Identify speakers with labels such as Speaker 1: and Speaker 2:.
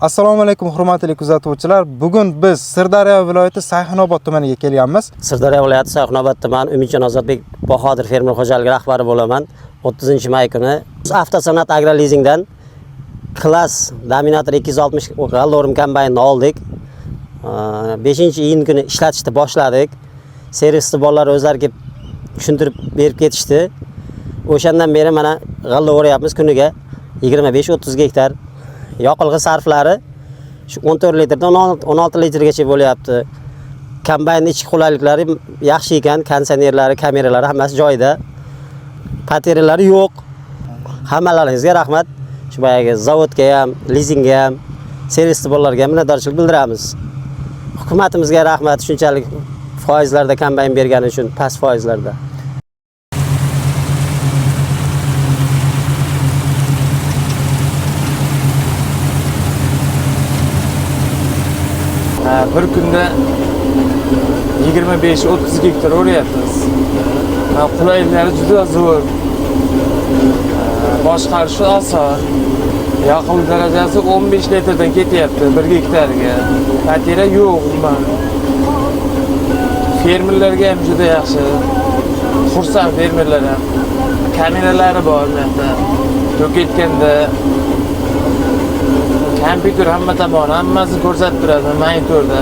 Speaker 1: Assalomu alaykum hurmatli kuzatuvchilar. Bugun biz Sirdaryo viloyati Sayxunobod tumaniga kelganmiz.
Speaker 2: Sirdaryo viloyati Sayxunobod tumani Umidjon Ozodbek Bahodir fermer xo'jaligi rahbari bo'laman. 30-may kuni Avtosanoat agrolizingdan klass Dominator 260 g'allorim kombaynni oldik. 5-iyun kuni ishlatishni boshladik. Servisni bolalar o'zlari kelib tushuntirib berib ketishdi. O'shandan beri mana g'alla o'rayapmiz kuniga 25-30 gektar. Yoqilg'i sarflari shu 14 litrdan 16 litrgacha bo'lyapti. Kombaynning ichki qulayliklari yaxshi ekan, konditsionerlari, kameralari hammasi joyida. Batareyalari yo'q. Hammalaringizga rahmat. Shu boyagi zavodga ham, lizingga ham, servisli bolalarga minnatdorchilik bildiramiz. Hukumatimizga rahmat, shunchalik foizlarda kombayn bergani uchun, past foizlarda.
Speaker 3: Bir kunda 25-30 gektar o'rayapmiz. Qulayliklari juda zo'r. Boshqarishi oson. Yoqilg'i darajasi 15 litrdan ketyapti 1 gektarga. Bateriya yo'q umuman. Fermerlarga ham juda yaxshi. Xursand fermerlar ham. Kameralari bor bu yerda. To'kayotganda kompyuter hamma tomon hammasini ko'rsatib turadi monitorda.